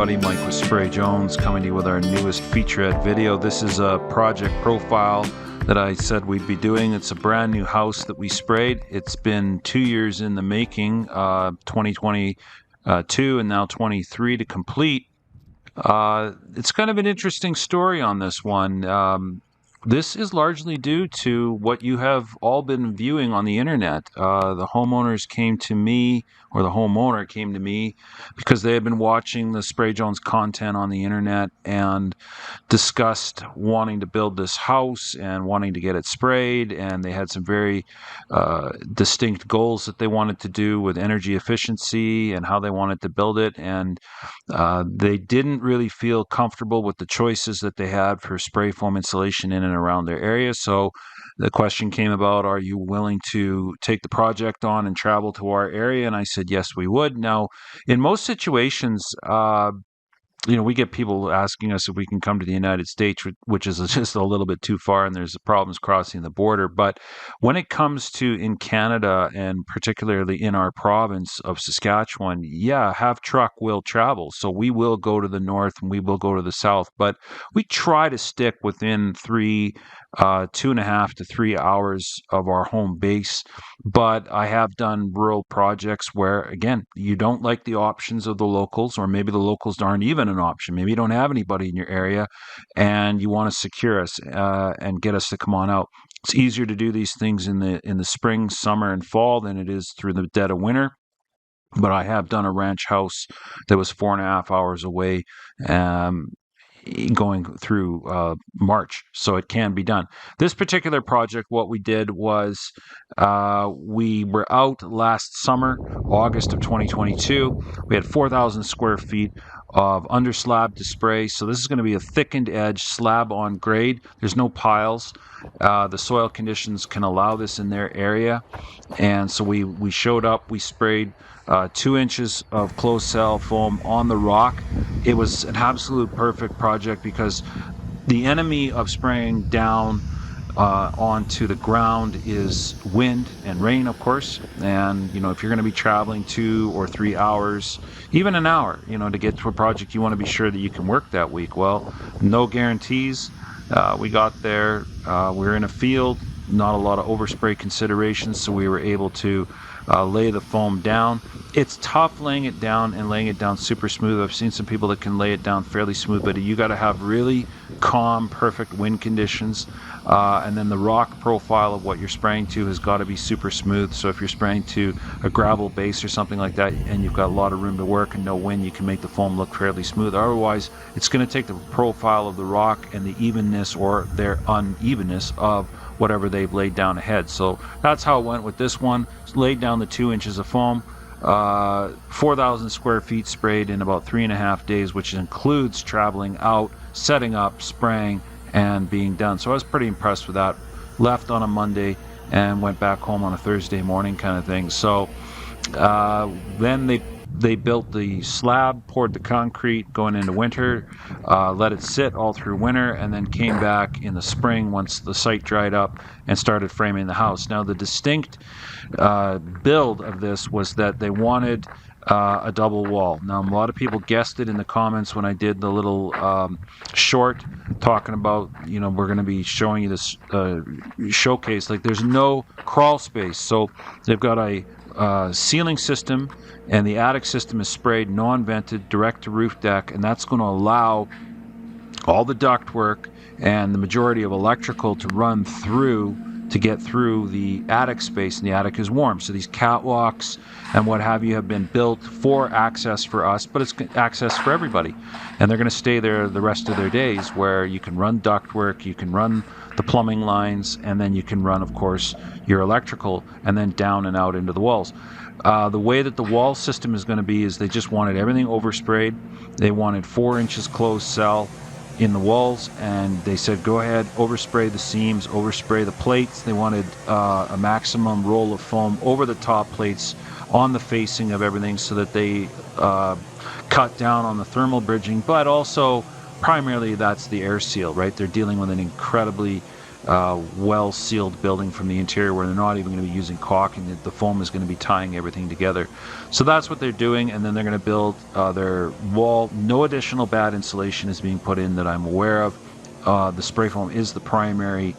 everybody, Mike with Spray Jones coming to you with our newest featurette video. This is a project profile that I said we'd be doing. It's a brand new house that we sprayed. It's been 2 years in the making, 2022 and now 23 to complete. It's kind of an interesting story on this one. This is largely due to what you have all been viewing on the internet. The homeowners came to me, or the homeowner came to me, because they had been watching the Spray Jones content on the internet and discussed wanting to build this house and wanting to get it sprayed. And they had some very distinct goals that they wanted to do with energy efficiency and how they wanted to build it. And they didn't really feel comfortable with the choices that they had for spray foam insulation in and around their area. So the question came about, are you willing to take the project on and travel to our area? And I said, yes, we would. Now, in most situations, we get people asking us if we can come to the United States, which is just a little bit too far, and there's problems crossing the border. But when it comes to in Canada, and particularly in our province of Saskatchewan, yeah, have truck will travel. So we will go to the north and we will go to the south, but we try to stick within 2.5 to 3 hours of our home base. But I have done rural projects where, again, you don't like the options of the locals, or maybe the locals aren't even an option. Maybe you don't have anybody in your area and you want to secure us and get us to come on out. It's easier to do these things in the spring, summer, and fall than it is through the dead of winter. But I have done a ranch house that was 4.5 hours away, going through March, so it can be done. This particular project, what we did was we were out last summer, August of 2022. We had 4,000 square feet of under slab to spray. So this is going to be a thickened edge slab on grade. There's no piles. The soil conditions can allow this in their area. And so we showed up, we sprayed 2 inches of closed cell foam on the rock. It was an absolute perfect project because the enemy of spraying down onto the ground is wind and rain, of course. And if you're going to be traveling 2 or 3 hours, even an hour, to get to a project, you want to be sure that you can work that week. Well, no guarantees. We got there, we were in a field, not a lot of overspray considerations, so we were able to lay the foam down. It's tough laying it down and laying it down super smooth. I've seen some people that can lay it down fairly smooth, but you got to have really calm, perfect wind conditions. And then the rock profile of what you're spraying to has got to be super smooth. So if you're spraying to a gravel base or something like that, and you've got a lot of room to work and no wind, you can make the foam look fairly smooth. Otherwise, it's going to take the profile of the rock and the evenness or their unevenness of whatever they've laid down ahead. So that's how it went with this one. Laid down the 2 inches of foam, 4,000 square feet sprayed in about 3.5 days, which includes traveling out, setting up, spraying, and being done. So I was pretty impressed with that. Left on a Monday and went back home on a Thursday morning kind of thing. So then they built the slab, poured the concrete going into winter, let it sit all through winter, and then came back in the spring once the site dried up and started framing the house. Now, the distinct build of this was that they wanted a double wall. Now, a lot of people guessed it in the comments when I did the little short talking about, we're going to be showing you this showcase. Like, there's no crawl space. So they've got a ceiling system, and the attic system is sprayed non-vented direct to roof deck, and that's going to allow all the ductwork and the majority of electrical to run through to get through the attic space, and the attic is warm. So these catwalks and what have you have been built for access for us, but it's access for everybody. And they're going to stay there the rest of their days, where you can run ductwork, you can run the plumbing lines, and then you can run, of course, your electrical, and then down and out into the walls. The way that the wall system is going to be is they just wanted everything oversprayed. They wanted 4 inches closed cell in the walls, and they said go ahead, overspray the seams, overspray the plates. They wanted a maximum roll of foam over the top plates on the facing of everything, so that they cut down on the thermal bridging, but also primarily that's the air seal, right? They're dealing with an incredibly well-sealed building from the interior where they're not even going to be using caulking. The foam is going to be tying everything together. So that's what they're doing, and then they're going to build their wall. No additional bad insulation is being put in that I'm aware of. The spray foam is the primary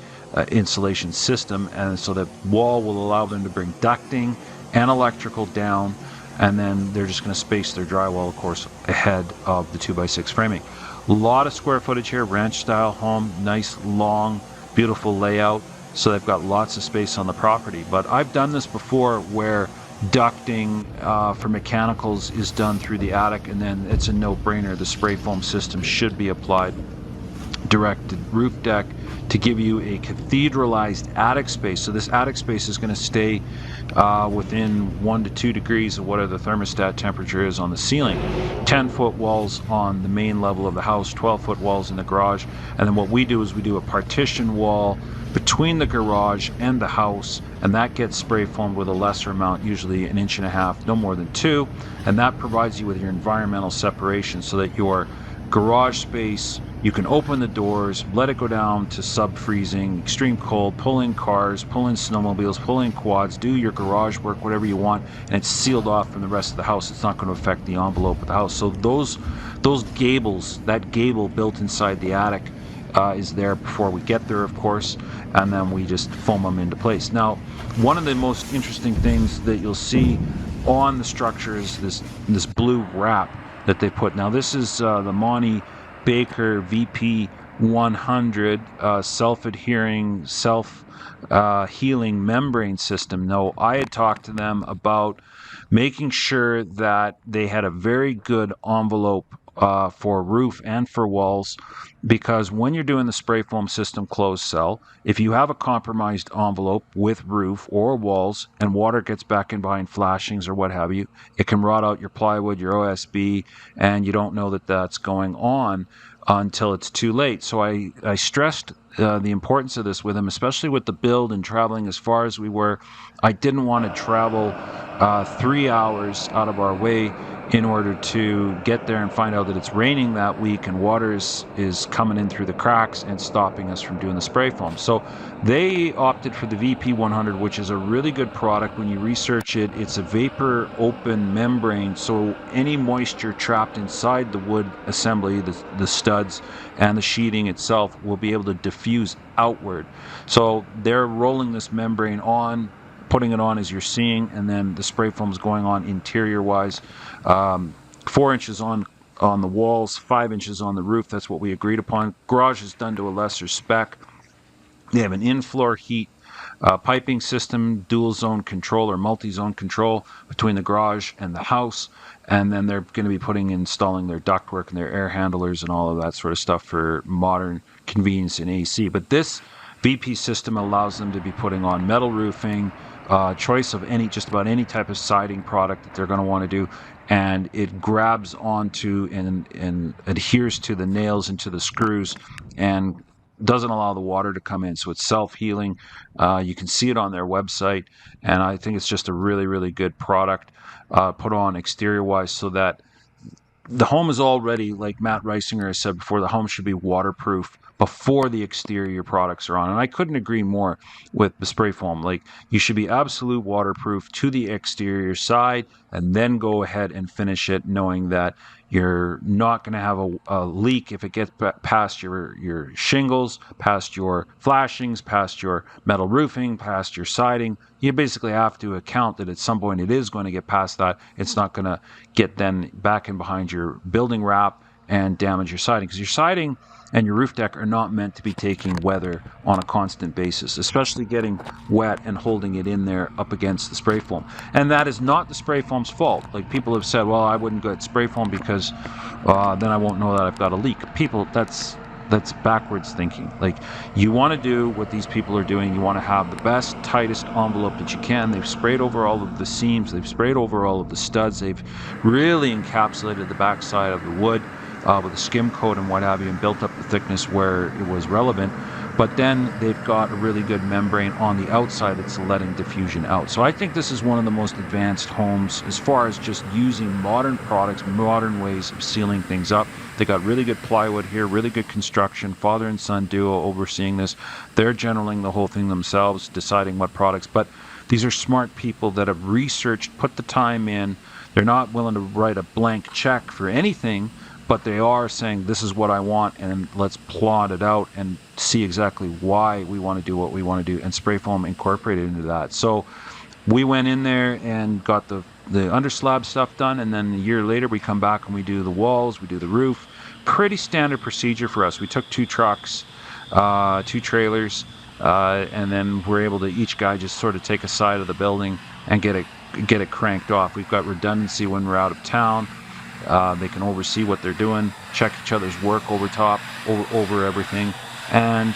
insulation system, and so the wall will allow them to bring ducting and electrical down, and then they're just going to space their drywall, of course, ahead of the 2x6 framing. A lot of square footage here, ranch style home, nice long beautiful layout, so they've got lots of space on the property. But I've done this before where ducting for mechanicals is done through the attic, and then it's a no-brainer. The spray foam system should be applied direct to roof deck to give you a cathedralized attic space. So this attic space is going to stay within 1 to 2 degrees of whatever the thermostat temperature is on the ceiling. 10-foot walls on the main level of the house, 12-foot walls in the garage, and then what we do is we do a partition wall between the garage and the house, and that gets spray foamed with a lesser amount, usually 1.5 inches, no more than 2, and that provides you with your environmental separation so that your garage space, you can open the doors, let it go down to sub-freezing, extreme cold, pull in cars, pull in snowmobiles, pull in quads, do your garage work, whatever you want, and it's sealed off from the rest of the house. It's not going to affect the envelope of the house. So those gables, that gable built inside the attic is there before we get there, of course, and then we just foam them into place. Now, one of the most interesting things that you'll see on the structure is this blue wrap that they put. Now this is the Monty Baker VP 100 self-adhering, self-healing membrane system. Now I had talked to them about making sure that they had a very good envelope for roof and for walls, because when you're doing the spray foam system closed cell, if you have a compromised envelope with roof or walls and water gets back in behind flashings or what have you, it can rot out your plywood, your OSB, and you don't know that that's going on until it's too late. So I stressed the importance of this with him, especially with the build and traveling as far as we were. I didn't want to travel 3 hours out of our way in order to get there and find out that it's raining that week and water is coming in through the cracks and stopping us from doing the spray foam. So they opted for the VP100, which is a really good product. When you research it, it's a vapor open membrane, so any moisture trapped inside the wood assembly, the studs and the sheeting itself, will be able to diffuse outward. So they're rolling this membrane on, putting it on as you're seeing, and then the spray foam is going on interior wise. 4 inches on the walls, 5 inches on the roof. That's what we agreed upon. Garage is done to a lesser spec. They have an in-floor heat piping system, dual zone control or multi-zone control between the garage and the house, and then they're going to be installing their ductwork and their air handlers and all of that sort of stuff for modern convenience in AC. But this VP system allows them to be putting on metal roofing, choice of just about any type of siding product that they're going to want to do, and it grabs onto and adheres to the nails and to the screws and doesn't allow the water to come in. So it's self-healing. You can see it on their website, and I think it's just a really, really good product put on exterior-wise, so that the home is already, like Matt Reisinger has said before, the home should be waterproof before the exterior products are on. And I couldn't agree more with the spray foam. Like, you should be absolute waterproof to the exterior side, and then go ahead and finish it knowing that you're not going to have a leak if it gets past your shingles, past your flashings, past your metal roofing, past your siding. You basically have to account that at some point it is going to get past that. It's not going to get then back in behind your building wrap and damage your siding, because your siding and your roof deck are not meant to be taking weather on a constant basis, especially getting wet and holding it in there up against the spray foam. And that is not the spray foam's fault. Like, people have said, well, I wouldn't get spray foam because then I won't know that I've got a leak. People, that's backwards thinking. Like, you want to do what these people are doing. You want to have the best, tightest envelope that you can. They've sprayed over all of the seams. They've sprayed over all of the studs. They've really encapsulated the backside of the wood with a skim coat and what have you, and built up the thickness where it was relevant. But then they've got a really good membrane on the outside that's letting diffusion out. So I think this is one of the most advanced homes as far as just using modern products, modern ways of sealing things up. They got really good plywood here, really good construction, father and son duo overseeing this. They're generaling the whole thing themselves, deciding what products. But these are smart people that have researched, put the time in. They're not willing to write a blank check for anything, but they are saying, this is what I want, and let's plot it out and see exactly why we want to do what we want to do, and spray foam incorporated into that. So we went in there and got the underslab stuff done, and then a year later we come back and we do the walls, we do the roof. Pretty standard procedure for us. We took 2 trucks, 2 trailers, and then we're able to, each guy just sort of take a side of the building and get it cranked off. We've got redundancy when we're out of town. They can oversee what they're doing, check each other's work over everything. And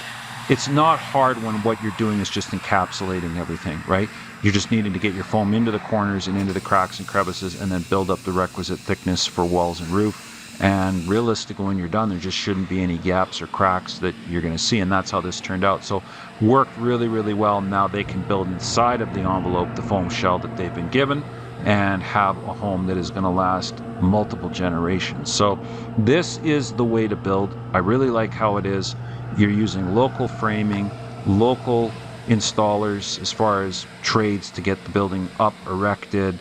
it's not hard when what you're doing is just encapsulating everything, right? You're just needing to get your foam into the corners and into the cracks and crevices, and then build up the requisite thickness for walls and roof. And realistically, when you're done, there just shouldn't be any gaps or cracks that you're going to see, and that's how this turned out. So worked really, really well. Now they can build inside of the envelope the foam shell that they've been given and have a home that is going to last multiple generations. So this is the way to build. I really like how it is. You're using local framing, local installers as far as trades to get the building up, erected,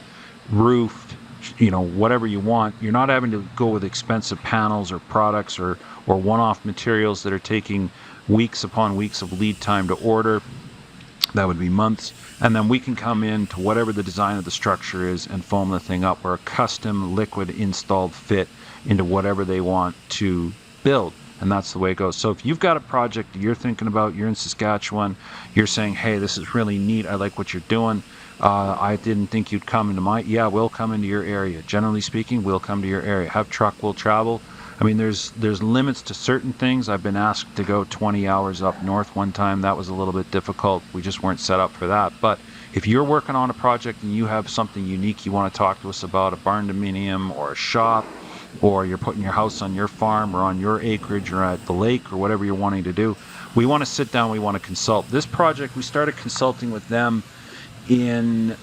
roofed, whatever you want. You're not having to go with expensive panels or products or one-off materials that are taking weeks upon weeks of lead time to order. That would be months. And then we can come in to whatever the design of the structure is and foam the thing up, or a custom liquid installed fit into whatever they want to build. And that's the way it goes. So if you've got a project that you're thinking about, you're in Saskatchewan, you're saying, hey, this is really neat, I like what you're doing, I didn't think you'd come into yeah, we'll come into your area. Generally speaking, we'll come to your area. Have truck, we'll travel. I mean, there's limits to certain things. I've been asked to go 20 hours up north one time. That was a little bit difficult. We just weren't set up for that. But if you're working on a project and you have something unique you want to talk to us about, a barn dominium or a shop, or you're putting your house on your farm or on your acreage or at the lake or whatever you're wanting to do, we want to sit down, we want to consult. This project, we started consulting with them in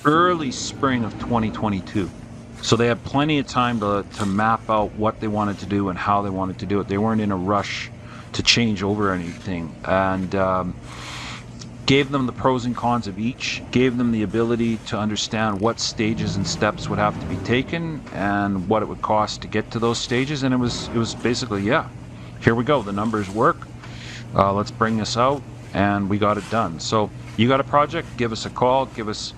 early spring of 2022. So they had plenty of time to map out what they wanted to do and how they wanted to do it. They weren't in a rush to change over anything. And gave them the pros and cons of each, gave them the ability to understand what stages and steps would have to be taken and what it would cost to get to those stages. And it was basically, yeah, here we go, the numbers work, let's bring this out, and we got it done. So you got a project, give us a call, give us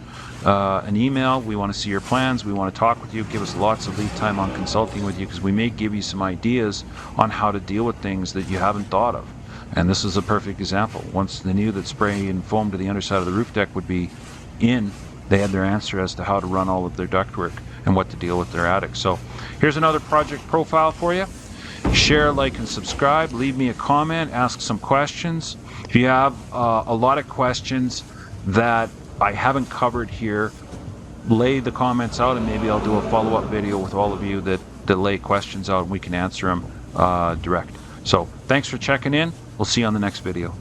an email. We want to see your plans, we want to talk with you, give us lots of lead time on consulting with you, because we may give you some ideas on how to deal with things that you haven't thought of. And this is a perfect example. Once they knew that spray and foam to the underside of the roof deck would be in, they had their answer as to how to run all of their ductwork and what to deal with their attic. So here's another project profile for you. Share, like, and subscribe. Leave me a comment, ask some questions. If you have a lot of questions that I haven't covered here, lay the comments out, and maybe I'll do a follow-up video with all of you that lay questions out and we can answer them direct. So thanks for checking in. We'll see you on the next video.